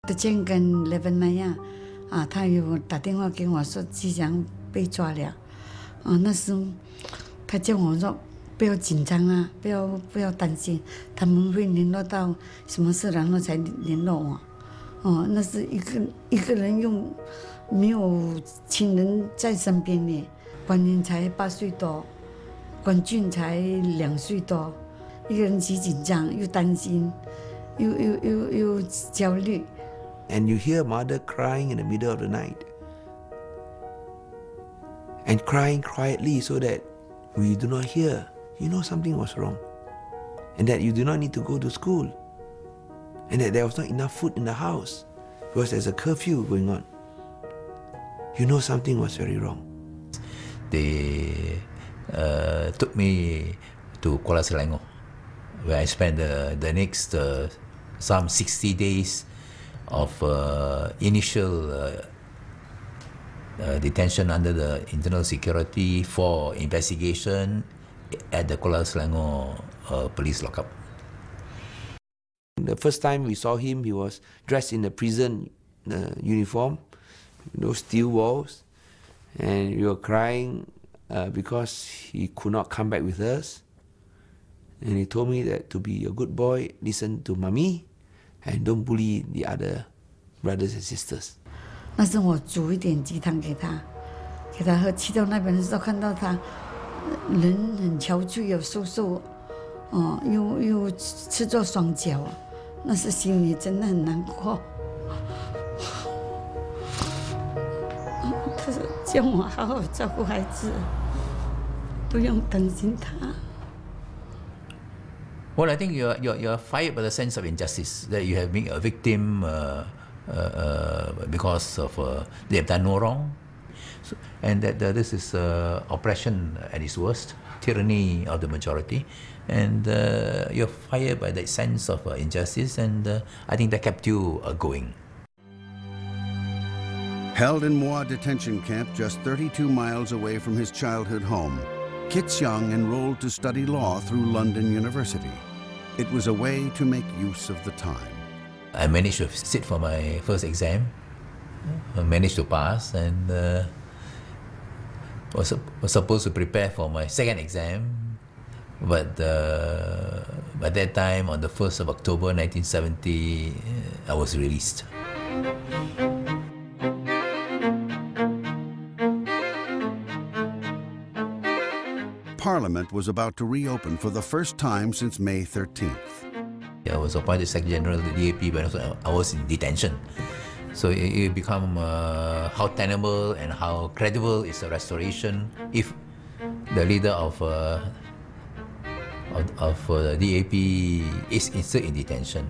的前跟11那样他有打电话给我说即将被抓了那时他叫我说不要紧张啊，不要担心，他们会联络到什么事，然后才联络我。那是一个人用没有亲人在身边呢。关宁才8岁多，关俊才2岁多，一个人极紧张，又担心，又焦虑。And you hear mother crying in the middle of the night, and crying quietly so that we do not hear. You know something was wrong, and that you do not need to go to school, and that there was not enough food in the house because there's a curfew going on. You know something was very wrong. They took me to Kuala Selangor, where I spent the next some 60 days of initial detention under the internal security for investigation at the Kuala Selangor police lockup. The first time we saw him, he was dressed in the prison uniform, those steel walls, and we were crying because he could not come back with us. And he told me that to be a good boy, listen to mommy, and don't bully the other brothers and sisters. 那时我煮一点鸡汤给他喝，去到那边的时候看到他人很憔悴，又瘦瘦，又吃着双脚，那时心里真的很难过。他说叫我好好照顾孩子，不用担心他。Well, I think you're fired by the sense of injustice that you have been a victim because of they have done no wrong, and that this is oppression at its worst, tyranny of the majority, and you're fired by that sense of injustice, and I think that kept you going. Held in Moa detention camp just 32 miles away from his childhood home, Kit Siang enrolled to study law through London University. It was a way to make use of the time. I managed to sit for my first exam. I managed to pass, and was supposed to prepare for my second exam. But by that time, on the 1st of October 1970, I was released. Parliament was about to reopen for the first time since May 13th. I was appointed Secretary General of the DAP, but also I was in detention. So it become how tenable and how credible is a restoration if the leader of the DAP is still in detention.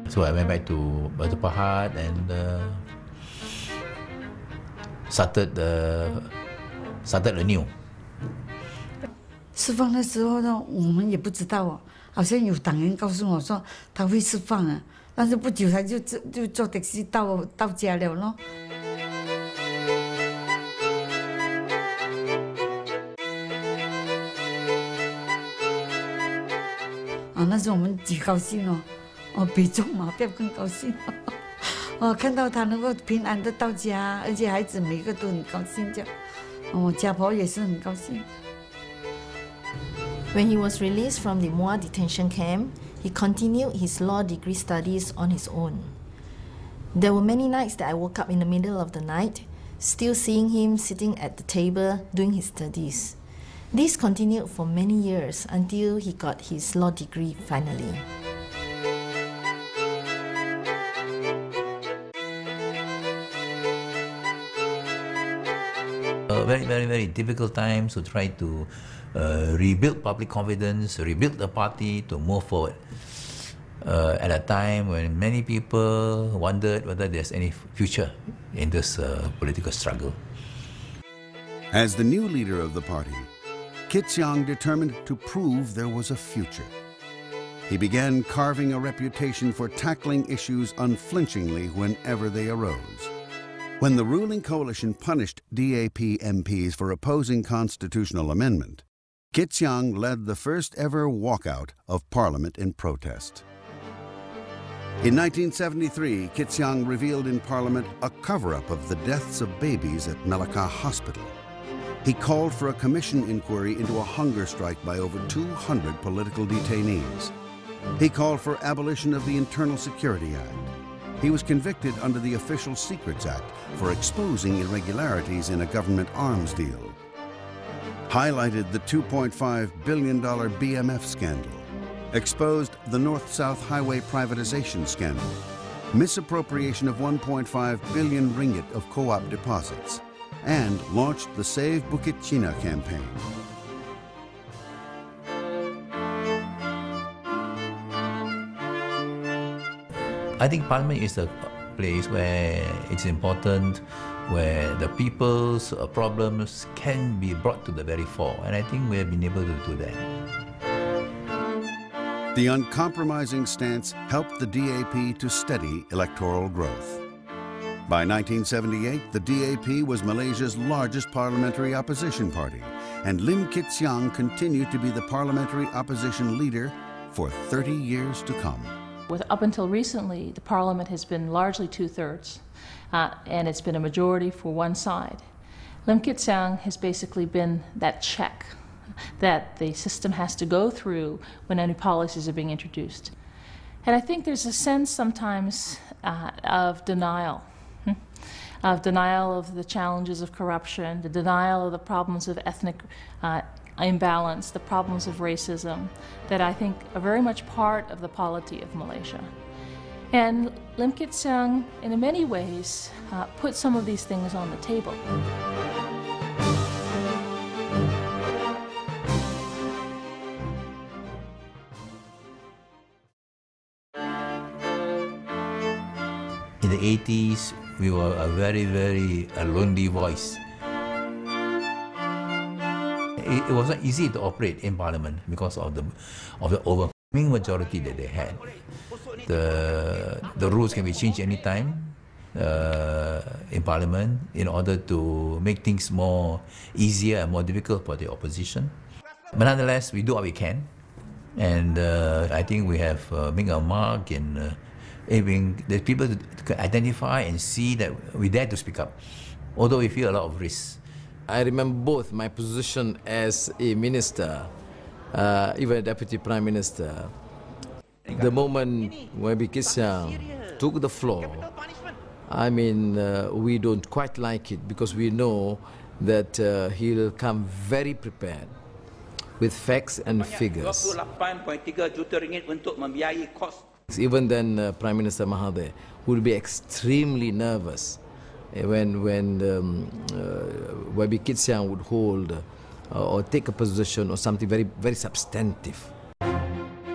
So I went back to Batu Pahat and started anew. 释放的时候呢，我们也不知道好像有党员告诉我说他会释放但是不久他就坐的士到家了咯。那时候我们极高兴比中马票更高兴看到他能够平安的到家，而且孩子每个都很高兴这样，我家婆也是很高兴。When he was released from the Moa detention camp, he continued his law degree studies on his own. There were many nights that I woke up in the middle of the night, still seeing him sitting at the table doing his studies. This continued for many years until he got his law degree finally. Very difficult times to try to rebuild public confidence, rebuild the party to move forward. At a time when many people wondered whether there's any future in this political struggle. As the new leader of the party, Kit Siang determined to prove there was a future. He began carving a reputation for tackling issues unflinchingly whenever they arose. When the ruling coalition punished DAP MPs for opposing constitutional amendment, Kit Siang led the first ever walkout of Parliament in protest. In 1973, Kit Siang revealed in Parliament a cover-up of the deaths of babies at Melaka Hospital. He called for a commission inquiry into a hunger strike by over 200 political detainees. He called for abolition of the Internal Security Act. He was convicted under the Official Secrets Act for exposing irregularities in a government arms deal. Highlighted the $2.5 billion BMF scandal. Exposed the North-South Highway privatization scandal. Misappropriation of 1.5 billion ringgit of co-op deposits. And launched the Save Bukit China campaign. I think Parliament is a place where it's important, where the people's problems can be brought to the very fore, and I think we have been able to do that. The uncompromising stance helped the DAP to steady electoral growth. By 1978, the DAP was Malaysia's largest parliamentary opposition party, and Lim Kit Siang continued to be the parliamentary opposition leader for 30 years to come. Up until recently, the Parliament has been largely two-thirds, and it's been a majority for one side. Lim Kit Siang has basically been that check that the system has to go through when any policies are being introduced. And I think there's a sense sometimes of denial of the challenges of corruption, the denial of the problems of ethnic imbalance, the problems of racism, that I think are very much part of the polity of Malaysia. And Lim Kit Siang, in many ways, put some of these things on the table. In the 80s, we were a very, very lonely voice. It wasn't easy to operate in Parliament because of the overwhelming majority that they had. The rules can be changed anytime in Parliament in order to make things more easier and more difficult for the opposition. But nonetheless, we do what we can, and I think we have made a mark in the people to identify and see that we dare to speak up, although we feel a lot of risks. I remember both my position as a minister, even a deputy prime minister. The moment when Kit Siang took the floor, I mean, we don't quite like it because we know that he'll come very prepared with facts and figures. Even then, Prime Minister Mahathir would be extremely nervous when Kit Siang would hold or take a position or something very, very substantive.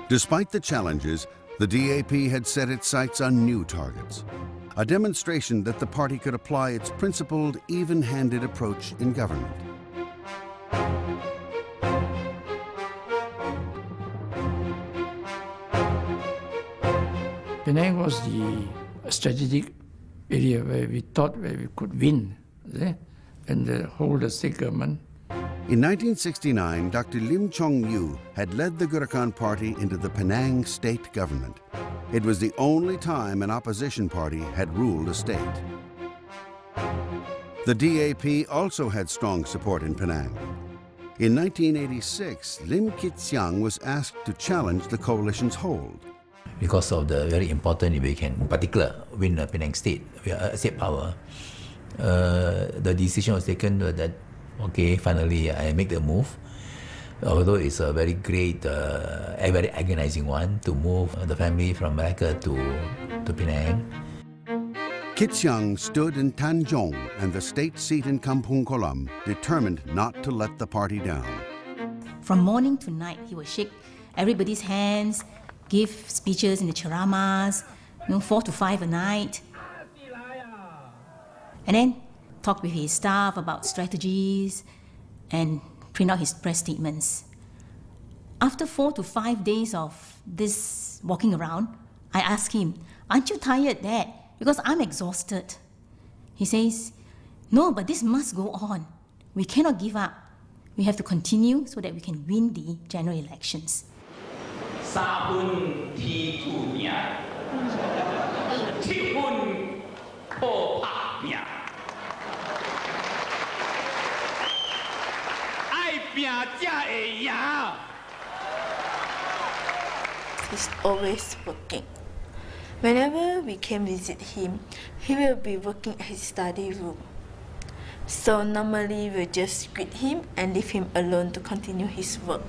Despite the challenges, the DAP had set its sights on new targets, a demonstration that the party could apply its principled, even-handed approach in government. Penang was the strategic area where we thought we could win and hold the state government. In 1969, Dr. Lim Chong Yu had led the Gerakan Party into the Penang state government. It was the only time an opposition party had ruled a state. The DAP also had strong support in Penang. In 1986, Lim Kit Siang was asked to challenge the coalition's hold. Because of the very important, if we can, in particular, win the Penang state, state power, the decision was taken that, okay, finally I make the move. Although it's a very great, a very agonizing one to move the family from Malacca to Penang. Kit Siang stood in Tanjong and the state seat in Kampung Kolam, determined not to let the party down. From morning to night, he would shake everybody's hands, give speeches in the charamas, 4 to 5 a night. And then talk with his staff about strategies and print out his press statements. After 4 to 5 days of this walking around, I asked him, "Aren't you tired, Dad? Because I'm exhausted." He says, "No, but this must go on. We cannot give up. We have to continue so that we can win the general elections." He's always working. Whenever we can visit him, he will be working at his study room. So normally we'll just greet him and leave him alone to continue his work.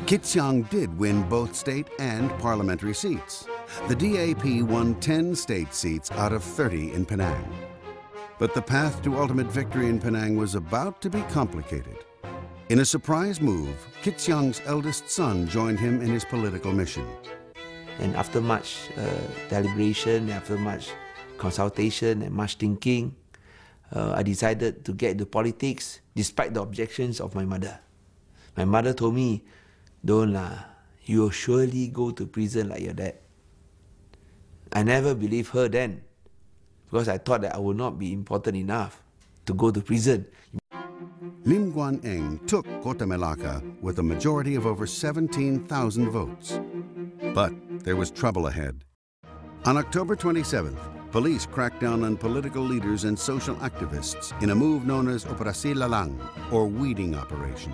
Kit Siang did win both state and parliamentary seats. The DAP won 10 state seats out of 30 in Penang. But the path to ultimate victory in Penang was about to be complicated. In a surprise move, Kit Siang's eldest son joined him in his political mission. And after much deliberation, after much consultation and much thinking, I decided to get into politics despite the objections of my mother. My mother told me, "Don't lah, you'll surely go to prison like your dad." I never believed her then, because I thought that I would not be important enough to go to prison. Lim Guan Eng took Kota Melaka with a majority of over 17,000 votes. But there was trouble ahead. On October 27th, police cracked down on political leaders and social activists in a move known as Operasi Lalang, or weeding operation.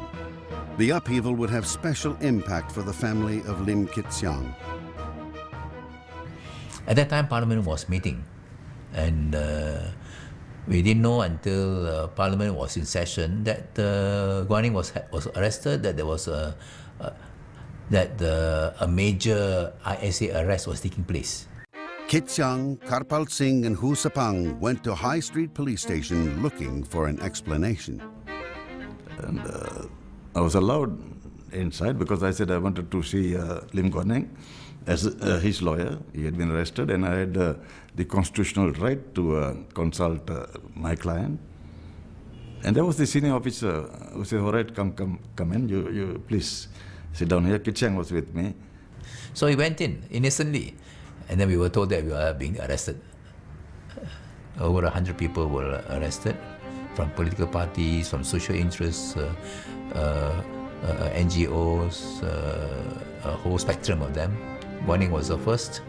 The upheaval would have special impact for the family of Lim Kit Siang. At that time, Parliament was meeting, and we didn't know until Parliament was in session that Guan Eng was arrested, that there was a major ISA arrest was taking place. Kit Siang, Karpal Singh and Hu Sapang went to High Street Police Station looking for an explanation. And I was allowed inside because I said I wanted to see Lim Guan Eng as his lawyer. He had been arrested, and I had the constitutional right to consult my client. And there was the senior officer who said, "All right, come in. You please sit down here." Kit Siang was with me. So he went in innocently, and then we were told that we were being arrested. Over 100 people were arrested, from political parties, from social interests, NGOs, a whole spectrum of them. Guan Eng was the first.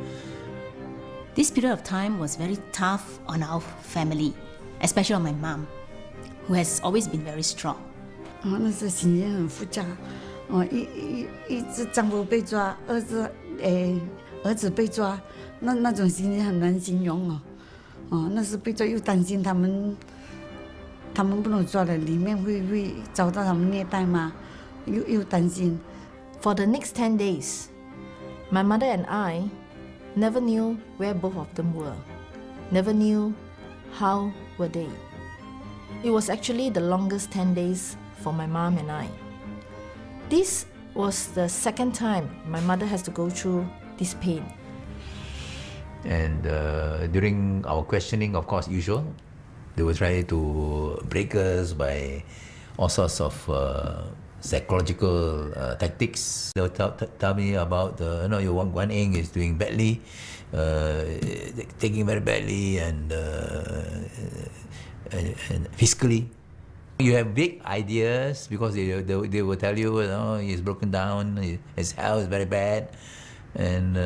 This period of time was very tough on our family, especially on my mom, who has always been very strong. 那时心情很复杂，一直丈夫被抓，儿子被抓，那种心情很难形容哦。那时被抓又担心他们不能抓了，里面会遭到他们虐待吗？又担心。For the next 10 days, my mother and I never knew where both of them were, never knew how were they. It was actually the longest 10 days for my mom and I. This was the second time my mother has to go through this pain. And during our questioning, of course, usual, they will try to break us by all sorts of psychological tactics. They'll tell me about, your Guan Eng is doing badly, taking very badly, and physically. You have big ideas because they will tell you, he's broken down, his health is very bad, and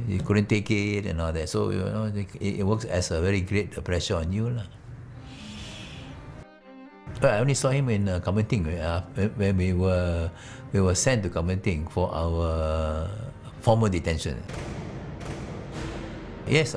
he couldn't take it and all that. So it works as a very great pressure on you. But I only saw him in Kamunting when we were sent to Kamunting for our formal detention. Yes.